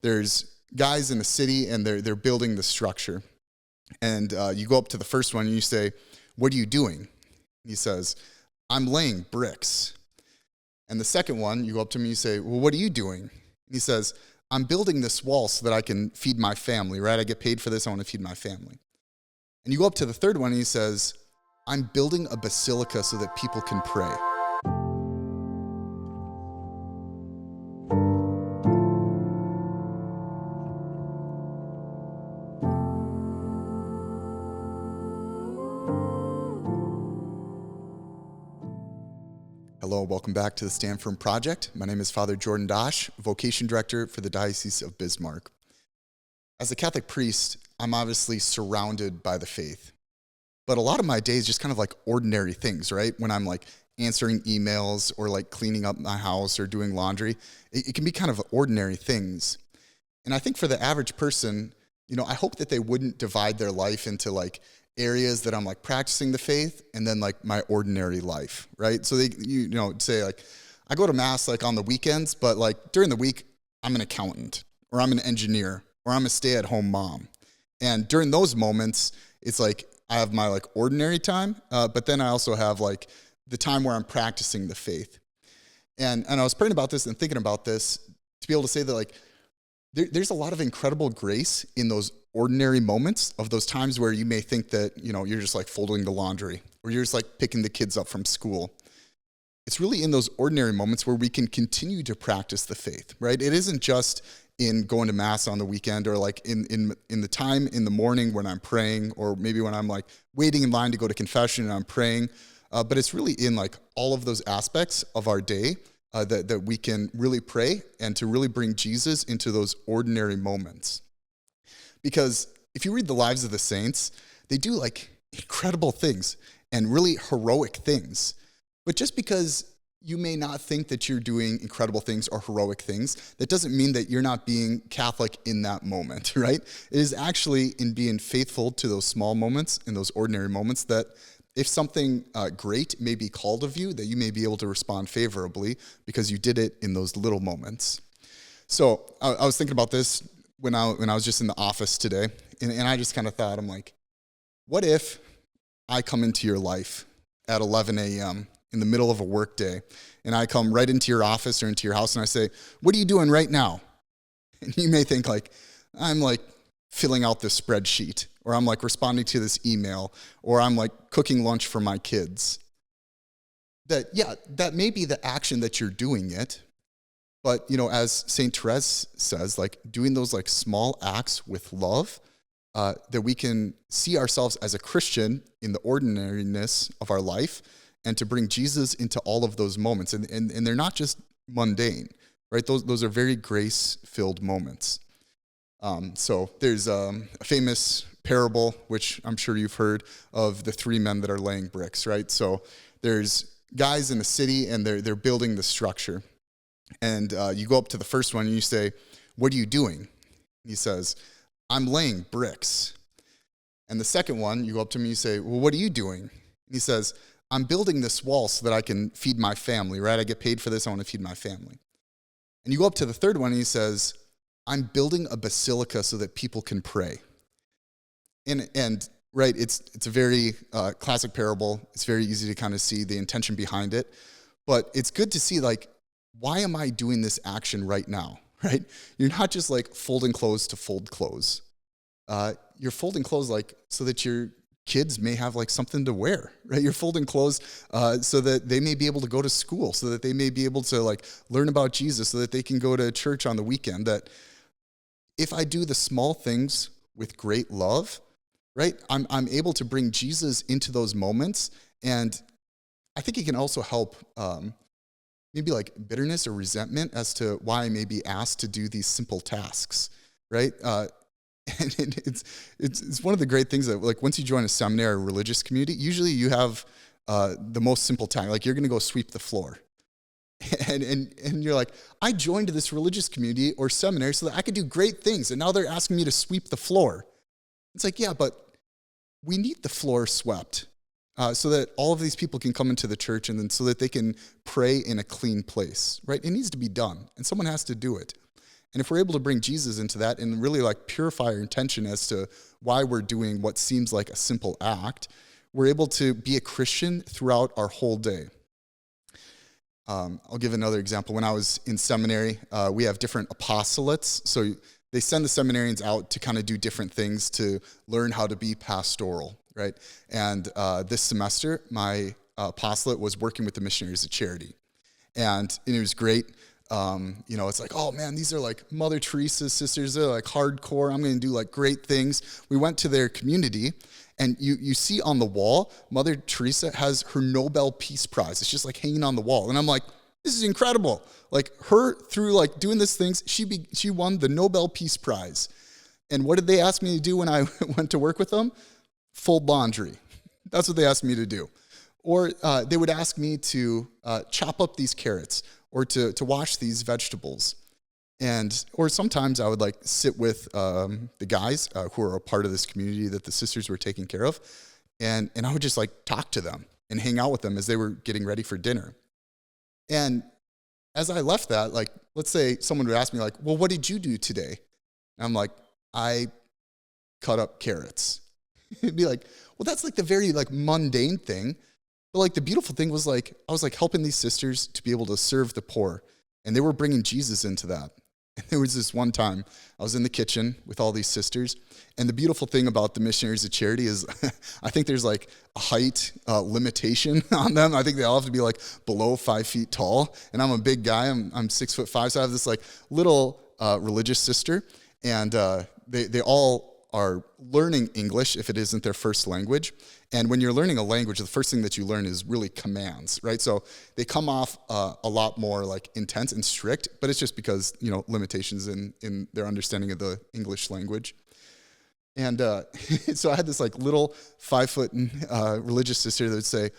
there's guys in a city and they're building the structure. And you go up to the first one and you say, "What are you doing?" He says, "I'm laying bricks." And the second one, you go up to him and you say, "Well, what are you doing?" And he says, "I'm building this wall so that I can feed my family, right? I get paid for this, I want to feed my family." And you go up to the third one and he says, "I'm building a basilica so that people can pray." Hello, welcome back to the Stand Firm Project. My name is Father Jordan Dosch, Vocation Director for the Diocese of Bismarck. As a Catholic priest, I'm obviously surrounded by the faith. But a lot of my day is just kind of like ordinary things, right? When I'm like answering emails or like cleaning up my house or doing laundry, it can be kind of ordinary things. And I think for the average person, I hope that they wouldn't divide their life into like areas that I'm like practicing the faith and then like my ordinary life, right? So they, say like, I go to mass like on the weekends, but like during the week, I'm an accountant or I'm an engineer or I'm a stay-at-home mom. And during those moments, it's like I have my like ordinary time, but then I also have like the time where I'm practicing the faith. And I was praying about this and thinking about this to be able to say that like there's a lot of incredible grace in those ordinary moments of those times where you may think that, you're just like folding the laundry or you're just like picking the kids up from school. It's really in those ordinary moments where we can continue to practice the faith, right? It isn't just in going to mass on the weekend or like in the time in the morning when I'm praying, or maybe when I'm like waiting in line to go to confession and I'm praying, but it's really in like all of those aspects of our day that we can really pray and to really bring Jesus into those ordinary moments. Because if you read the lives of the saints, they do like incredible things and really heroic things. But just because you may not think that you're doing incredible things or heroic things, that doesn't mean that you're not being Catholic in that moment, right? It is actually in being faithful to those small moments, in those ordinary moments, that if something great may be called of you, that you may be able to respond favorably because you did it in those little moments. So I was thinking about this when I was just in the office today, and I just kind of thought, I'm like, what if I come into your life at 11 a.m. in the middle of a work day, and I come right into your office or into your house and I say, "What are you doing right now?" And you may think like, I'm like filling out this spreadsheet, or I'm like responding to this email, or I'm like cooking lunch for my kids. That may be the action that you're doing it. But, as St. Therese says, like doing those like small acts with love, that we can see ourselves as a Christian in the ordinariness of our life and to bring Jesus into all of those moments. And they're not just mundane, right? Those are very grace-filled moments. So there's a famous parable, which I'm sure you've heard, of the three men that are laying bricks, right? So there's guys in a city and they're building the structure. And you go up to the first one and you say, "What are you doing?" He says, "I'm laying bricks." And the second one, you go up to him and you say, "Well, what are you doing?" And he says, "I'm building this wall so that I can feed my family, right? I get paid for this, I want to feed my family." And you go up to the third one and he says, "I'm building a basilica so that people can pray." And right, it's a very classic parable. It's very easy to kind of see the intention behind it. But it's good to see like, why am I doing this action right now, right? You're not just like folding clothes to fold clothes. You're folding clothes like so that your kids may have like something to wear, right? You're folding clothes so that they may be able to go to school, so that they may be able to like learn about Jesus, so that they can go to church on the weekend. That if I do the small things with great love, right, I'm able to bring Jesus into those moments. And I think it can also help maybe like bitterness or resentment as to why I may be asked to do these simple tasks, right? And it's one of the great things that like once you join a seminary or religious community, usually you have the most simple task. Like you're going to go sweep the floor. And you're like, I joined this religious community or seminary so that I could do great things. And now they're asking me to sweep the floor. It's like, yeah, but we need the floor swept so that all of these people can come into the church and then so that they can pray in a clean place, right? It needs to be done, and someone has to do it. And if we're able to bring Jesus into that and really like purify our intention as to why we're doing what seems like a simple act, we're able to be a Christian throughout our whole day. I'll give another example. When I was in seminary, we have different apostolates. So they send the seminarians out to kind of do different things to learn how to be pastoral, right? And this semester, my apostolate was working with the Missionaries of Charity. And it was great. It's like, oh man, these are like Mother Teresa's sisters. They're like hardcore. I'm going to do like great things. We went to their community, and you see on the wall, Mother Teresa has her Nobel Peace Prize. It's just like hanging on the wall. And I'm like, this is incredible. Like her, through like doing these things, she won the Nobel Peace Prize. And what did they ask me to do when I went to work with them? Fold laundry. That's what they asked me to do. Or they would ask me to chop up these carrots or to wash these vegetables. Or sometimes I would like sit with the guys who are a part of this community that the sisters were taking care of. And I would just like talk to them and hang out with them as they were getting ready for dinner. And as I left that, like, let's say someone would ask me like, well, what did you do today? And I'm like, I cut up carrots. It'd be like, well, that's like the very like mundane thing. But like the beautiful thing was like, I was like helping these sisters to be able to serve the poor. And they were bringing Jesus into that. And there was this one time I was in the kitchen with all these sisters. And the beautiful thing about the Missionaries of Charity is I think there's like a height limitation on them. I think they all have to be like below 5 feet tall. And I'm a big guy. I'm 6'5". So I have this like little religious sister. And they all are learning English if it isn't their first language. And when you're learning a language, the first thing that you learn is really commands, right? So they come off a lot more like intense and strict, but it's just because, limitations in their understanding of the English language. And so I had this like little 5-foot religious sister that would say,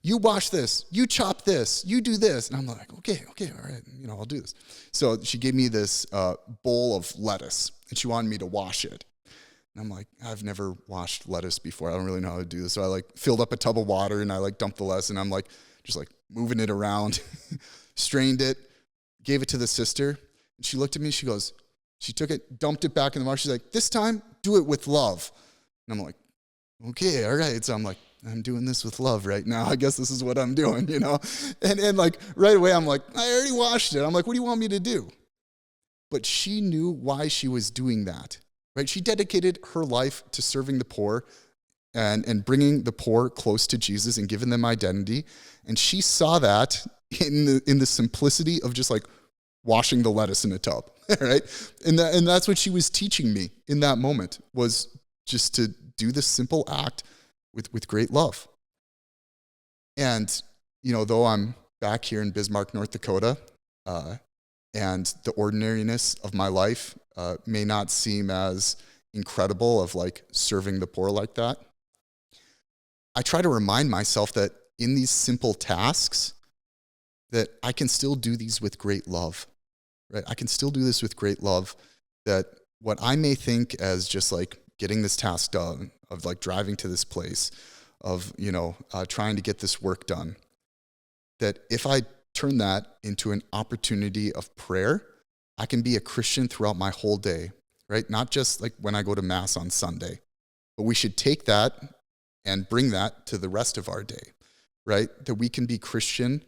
you wash this, you chop this, you do this. And I'm like, okay, all right, I'll do this. So she gave me this bowl of lettuce, and she wanted me to wash it. And I'm like, I've never washed lettuce before. I don't really know how to do this. So I like filled up a tub of water and I like dumped the lettuce, and I'm like, just like moving it around, strained it, gave it to the sister. And she looked at me, she took it, dumped it back in the water. She's like, this time, do it with love. And I'm like, okay, all right. So I'm like, I'm doing this with love right now. I guess this is what I'm doing, And like right away, I'm like, I already washed it. I'm like, what do you want me to do? But she knew why she was doing that. Right? She dedicated her life to serving the poor and bringing the poor close to Jesus and giving them identity. And she saw that in the simplicity of just like washing the lettuce in a tub, right? And that's what she was teaching me in that moment, was just to do this simple act with great love. And, though I'm back here in Bismarck, North Dakota, and the ordinariness of my life may not seem as incredible of like serving the poor like that, I try to remind myself that in these simple tasks, that I can still do these with great love, right? I can still do this with great love, that what I may think as just like getting this task done, of like driving to this place, of, trying to get this work done, that if I turn that into an opportunity of prayer, I can be a Christian throughout my whole day, right? Not just like when I go to Mass on Sunday, but we should take that and bring that to the rest of our day, right? That we can be Christian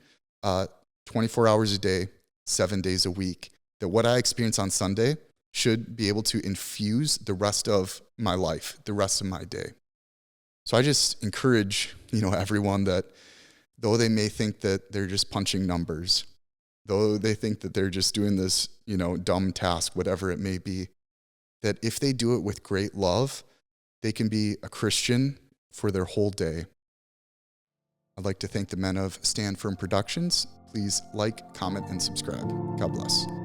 24 hours a day, 7 days a week. That what I experience on Sunday should be able to infuse the rest of my life, the rest of my day. So I just encourage, everyone that though they may think that they're just punching numbers, though they think that they're just doing this, dumb task, whatever it may be, that if they do it with great love, they can be a Christian for their whole day. I'd like to thank the men of Stand Firm Productions. Please like, comment, and subscribe. God bless.